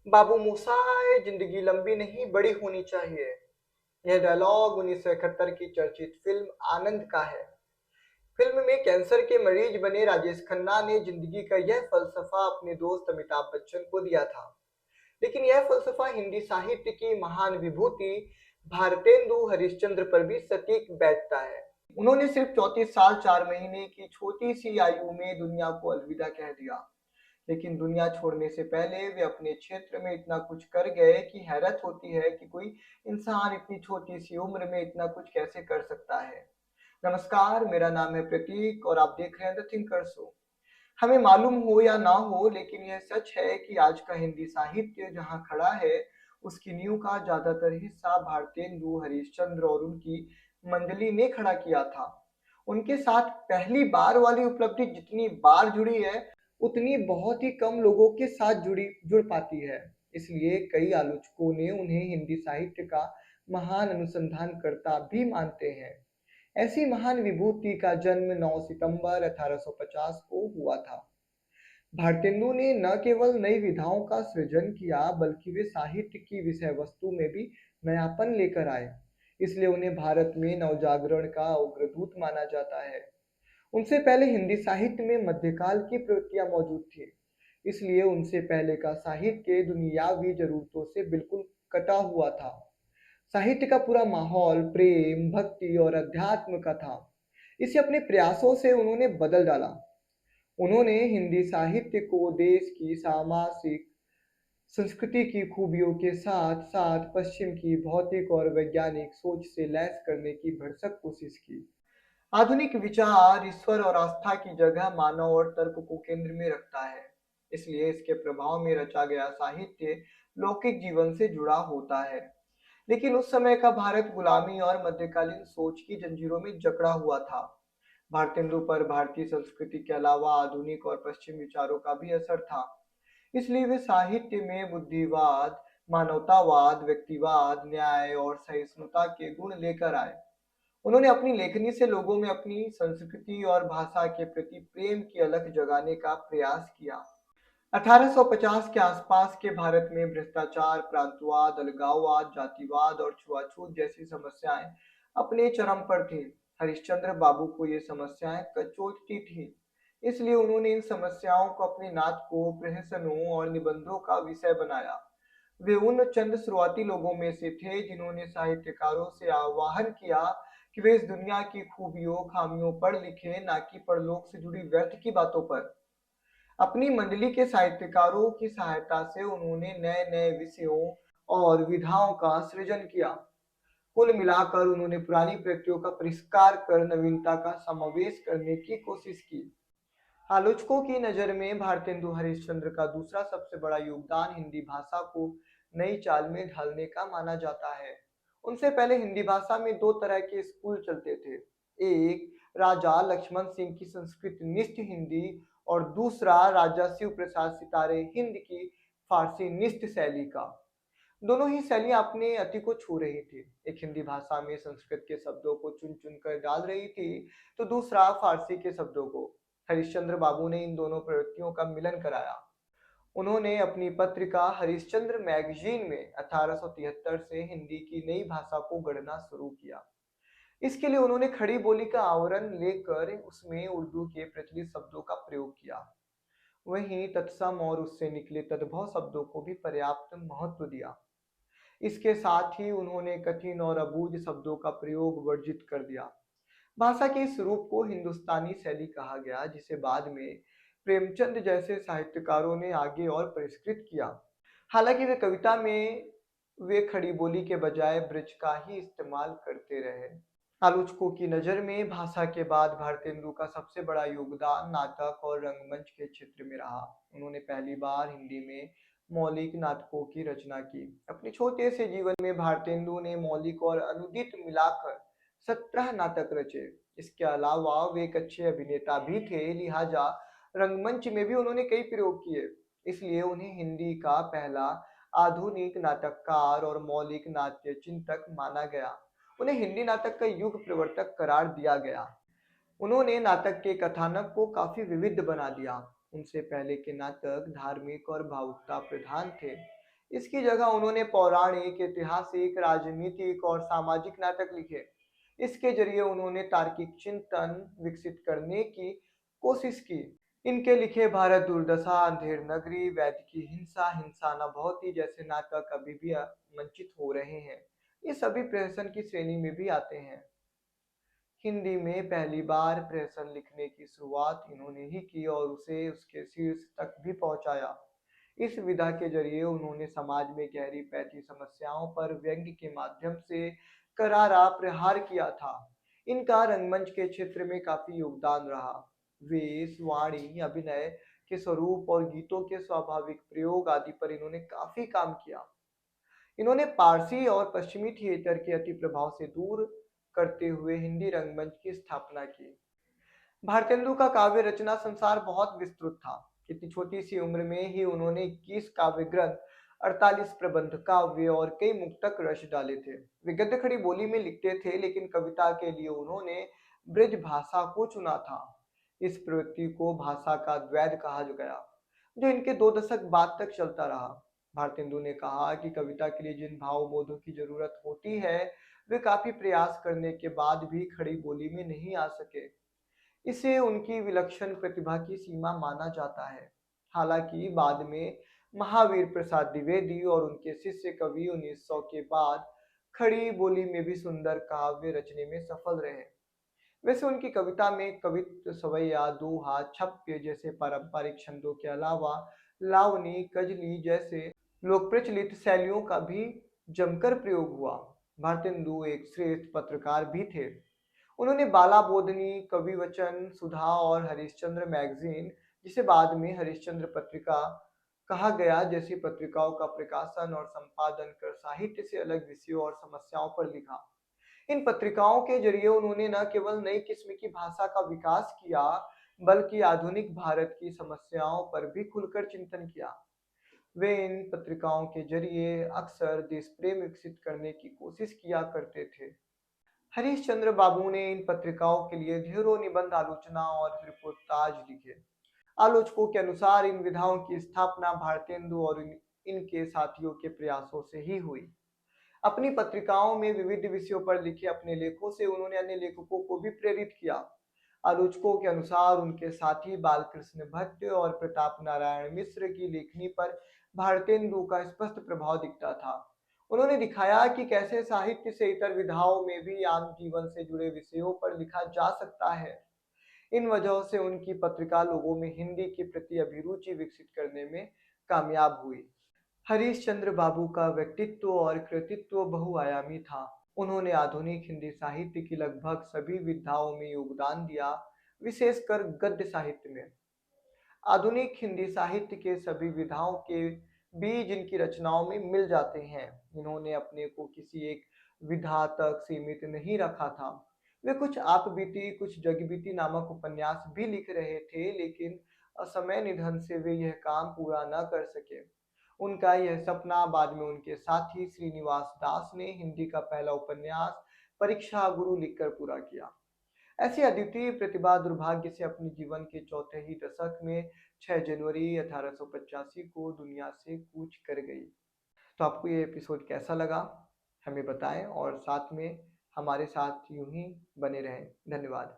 बाबू मूसा आए, जिंदगी लंबी नहीं बड़ी होनी चाहिए। यह डायलॉग 1971 की चर्चित फिल्म आनंद का है। फिल्म में कैंसर के मरीज बने राजेश खन्ना ने जिंदगी का यह फलसफा अपने दोस्त अमिताभ बच्चन को दिया था। लेकिन यह फलसफा हिंदी साहित्य की महान विभूति भारतेंदु हरिश्चंद्र पर भी सटीक बैठता है। उन्होंने सिर्फ 34 साल 4 महीने की छोटी सी आयु में दुनिया को अलविदा कह दिया। लेकिन दुनिया छोड़ने से पहले वे अपने क्षेत्र में इतना कुछ कर गए कि हैरत होती है कि कोई इंसान इतनी छोटी सी उम्र में इतना कुछ कैसे कर सकता है। नमस्कार, मेरा नाम है प्रतीक और आप देख रहे हैं द थिंकर शो। हमें मालूम हो या ना हो, लेकिन यह सच है कि आज का हिंदी साहित्य जहाँ खड़ा है, उसकी नींव का ज्यादातर हिस्सा भारतेंदु हरिश्चंद्र और उनकी मंडली ने खड़ा किया था। उनके साथ पहली बार वाली उपलब्धि जितनी बार जुड़ी है, उतनी बहुत ही कम लोगों के साथ जुड़ पाती है। इसलिए कई आलोचकों ने उन्हें हिंदी साहित्य का महान अनुसंधानकर्ता भी मानते हैं। ऐसी महान विभूति का जन्म 9 सितंबर 1850 को हुआ था। भारतेंदु ने न केवल नई विधाओं का सृजन किया, बल्कि वे साहित्य की विषय वस्तु में भी नयापन लेकर आए। इसलिए उन्हें भारत में नवजागरण का अग्रदूत माना जाता है। उनसे पहले हिंदी साहित्य में मध्यकाल की प्रवृत्तियां मौजूद थी। इसलिए उनसे पहले का साहित्य दुनियावी जरूरतों से बिल्कुल कटा हुआ था। साहित्य का पूरा माहौल प्रेम, भक्ति और अध्यात्म का था। इसे अपने प्रयासों से उन्होंने बदल डाला। उन्होंने हिंदी साहित्य को देश की सामाजिक संस्कृति की खूबियों के साथ साथ पश्चिम की भौतिक और वैज्ञानिक सोच से लैस करने की भरसक कोशिश की। आधुनिक विचार ईश्वर और आस्था की जगह मानव और तर्क को केंद्र में रखता है। इसलिए इसके प्रभाव में रचा गया साहित्य लौकिक जीवन से जुड़ा होता है। लेकिन उस समय का भारत गुलामी और मध्यकालीन सोच की जंजीरों में जकड़ा हुआ था। भारतेंदु पर भारतीय संस्कृति के अलावा आधुनिक और पश्चिमी विचारों का भी असर था। इसलिए वे साहित्य में बुद्धिवाद, मानवतावाद, व्यक्तिवाद, न्याय और सहिष्णुता के गुण लेकर आए। उन्होंने अपनी लेखनी से लोगों में अपनी संस्कृति और भाषा के प्रति प्रेम की अलख जगाने का प्रयास किया। 1850 के आसपास के भारत में भ्रष्टाचार, प्रांतवाद, अलगाववाद, जातिवाद और छुआछूत जैसी समस्याएं अपने चरम पर थी। हरिश्चंद्र बाबू को ये समस्याएं कचोटती थी। इसलिए उन्होंने इन समस्याओं को अपने नाटकों, प्रहसनों और निबंधों का विषय बनाया। वे उन चंद शुरुआती लोगों में से थे जिन्होंने साहित्यकारों से आह्वान किया कि वे इस दुनिया की खूबियों, खामियों पर लिखें, ना कि परलोक से जुड़ी व्यर्थ की बातों पर। अपनी मंडली के साहित्यकारों की सहायता से उन्होंने नए नए विषयों और विधाओं का सृजन किया। कुल मिलाकर उन्होंने पुरानी प्रक्रियाओं का परिष्कार कर नवीनता का समावेश करने की कोशिश की। आलोचकों की नजर में भारतेंदु हरिश्चंद्र का दूसरा सबसे बड़ा योगदान हिंदी भाषा को नई चाल में ढालने का माना जाता है। उनसे पहले हिंदी भाषा में दो तरह के स्कूल चलते थे। एक राजा लक्ष्मण सिंह की संस्कृत निष्ठ हिंदी और दूसरा राजा शिव प्रसाद सितारे हिंद की फारसी निष्ठ शैली का। दोनों ही शैलियां अपने अति को छू रही थी। एक हिंदी भाषा में संस्कृत के शब्दों को चुन चुन कर डाल रही थी, तो दूसरा फारसी के शब्दों को। हरिश्चंद्र बाबू ने इन दोनों प्रवृत्तियों का मिलन कराया। उन्होंने अपनी पत्रिका हरिश्चंद्र मैगजीन में 1873 से हिंदी की नई भाषा को गढ़ना शुरू किया। इसके लिए उन्होंने खड़ी बोली का आवरण लेकर उसमें उर्दू के प्रचलित शब्दों का प्रयोग किया। वहीं तत्सम और उससे निकले तद्भव शब्दों को भी पर्याप्त महत्व दिया। इसके साथ ही उन्होंने कठिन और अबूझ शब्दों का प्रयोग वर्जित कर दिया। भाषा के इस रूप को हिंदुस्तानी शैली कहा गया, जिसे बाद में प्रेमचंद जैसे साहित्यकारों ने आगे और परिष्कृत किया। हालांकि वे कविता में वे खड़ी बोली के बजाय ब्रज का ही इस्तेमाल करते रहे। आलोचकों की नजर में भाषा के बाद भारतेंदु का सबसे बड़ा योगदान नाटक और रंगमंच के क्षेत्र में रहा। उन्होंने पहली बार हिंदी में मौलिक नाटकों की रचना की। अपने छोटे से जीवन में भारतेंदु ने मौलिक और अनुदित मिलाकर 17 नाटक रचे। इसके अलावा वे एक अच्छे अभिनेता भी थे, लिहाजा रंगमंच में भी उन्होंने कई प्रयोग किए। इसलिए उन्हें हिंदी का पहला आधुनिक नाटककार और मौलिक नाट्य चिंतक माना गया। उन्हें हिंदी नाटक का युग प्रवर्तक करार दिया गया। उन्होंने नाटक के कथानक को काफी विविध बना दिया। उनसे पहले के नाटक धार्मिक और भावुकता प्रधान थे, इसकी जगह उन्होंने पौराणिक, ऐतिहासिक, राजनीतिक और सामाजिक नाटक लिखे। इसके जरिए उन्होंने तार्किक चिंतन विकसित करने की कोशिश की। इनके लिखे भारत दुर्दशा, अंधेर नगरी, वैद्य की हिंसा, हिंसा न बहुती जैसे नाटक अभी भी मंचित हो रहे हैं। ये सभी प्रहसन की श्रेणी में भी आते हैं। हिंदी में पहली बार प्रहसन लिखने की शुरुआत इन्होंने ही की और उसे उसके शीर्ष तक भी पहुंचाया। इस विधा के जरिए उन्होंने समाज में गहरी पैठी समस्याओं पर व्यंग्य के माध्यम से करारा प्रहार किया था। इनका रंगमंच के क्षेत्र में काफी योगदान रहा। वेश, वाणी, अभिनय के स्वरूप और गीतों के स्वाभाविक प्रयोग आदि पर इन्होंने काफी काम किया। इन्होंने पारसी और पश्चिमी थिएटर के अति प्रभाव से दूर करते हुए हिंदी रंगमंच की स्थापना की। भारतेंदु का काव्य रचना संसार बहुत विस्तृत था। इतनी छोटी सी उम्र में ही उन्होंने 21 काव्य ग्रंथ, 48 प्रबंध काव्य और कई मुक्तक रच डाले थे। वे गद्य खड़ी बोली में लिखते थे, लेकिन कविता के लिए उन्होंने ब्रज भाषा को चुना था। इस प्रवृत्ति को भाषा का द्वैध कहा गया, जो इनके 2 दशक बाद तक चलता रहा। भारतेंदु ने कहा कि कविता के लिए जिन भावबोधों की जरूरत होती है, वे काफी प्रयास करने के बाद भी खड़ी बोली में नहीं आ सके। इसे उनकी विलक्षण प्रतिभा की सीमा माना जाता है। हालांकि बाद में महावीर प्रसाद द्विवेदी और उनके शिष्य कवि 1900 के बाद खड़ी बोली में भी सुंदर काव्य रचने में सफल रहे। वैसे उनकी कविता में कवित्व, सवैया, दोहा, छप्य जैसे पारंपरिक छंदों के अलावा लावनी, कजली जैसे लोक प्रचलित शैलियों का भी जमकर प्रयोग हुआ। भारतेंदु एक श्रेष्ठ पत्रकार भी थे। उन्होंने बाला बोधनी, कविवचन, सुधा और हरिश्चंद्र मैगजीन, जिसे बाद में हरिश्चंद्र पत्रिका कहा गया, जैसी पत्रिकाओं का प्रकाशन और संपादन कर साहित्य से अलग विषयों और समस्याओं पर लिखा। इन पत्रिकाओं के जरिए उन्होंने न केवल नई किस्म की भाषा का विकास किया, बल्कि आधुनिक भारत की समस्याओं पर भी खुलकर चिंतन किया। वे इन पत्रिकाओं के जरिए अक्सर देश प्रेम विकसित करने की कोशिश किया करते थे। हरीश चंद्र बाबू ने इन पत्रिकाओं के लिए ढेरों निबंध, आलोचना और रिपोर्टाज लिखे। आलोचकों के अनुसार इन विधाओं की स्थापना भारतेंदु और इनके साथियों के प्रयासों से ही हुई। अपनी पत्रिकाओं में विविध विषयों पर लिखे अपने लेखों से उन्होंने अन्य लेखकों को भी प्रेरित किया। आलोचकों के अनुसार उनके साथी बालकृष्ण भट्ट और प्रताप नारायण मिश्र की लेखनी पर भारतेंदु का स्पष्ट प्रभाव दिखता था। उन्होंने दिखाया कि कैसे साहित्य से इतर विधाओं में भी आम जीवन से जुड़े विषयों पर लिखा जा सकता है। इन वजहों से उनकी पत्रिका लोगों में हिंदी के प्रति अभिरुचि विकसित करने में कामयाब हुई। हरीश चंद्र बाबू का व्यक्तित्व और कृतित्व बहुआयामी था। उन्होंने आधुनिक हिंदी साहित्य की लगभग सभी विधाओं में योगदान दिया, विशेषकर गद्य साहित्य में। आधुनिक हिंदी साहित्य के सभी विधाओं के बीज इनकी रचनाओं में मिल जाते हैं। इन्होंने अपने को किसी एक विधा तक सीमित नहीं रखा था। वे कुछ आपबीती, कुछ जगबीती नामक उपन्यास भी लिख रहे थे, लेकिन असमय निधन से वे यह काम पूरा न कर सके। उनका यह सपना बाद में उनके साथी श्रीनिवास दास ने हिंदी का पहला उपन्यास परीक्षा गुरु लिखकर पूरा किया। ऐसी अद्वितीय प्रतिभा दुर्भाग्य से अपने जीवन के चौथे ही दशक में 6 जनवरी 1885 को दुनिया से कूच कर गई। तो आपको ये एपिसोड कैसा लगा, हमें बताएं और साथ में हमारे साथ यूं ही बने रहें। धन्यवाद।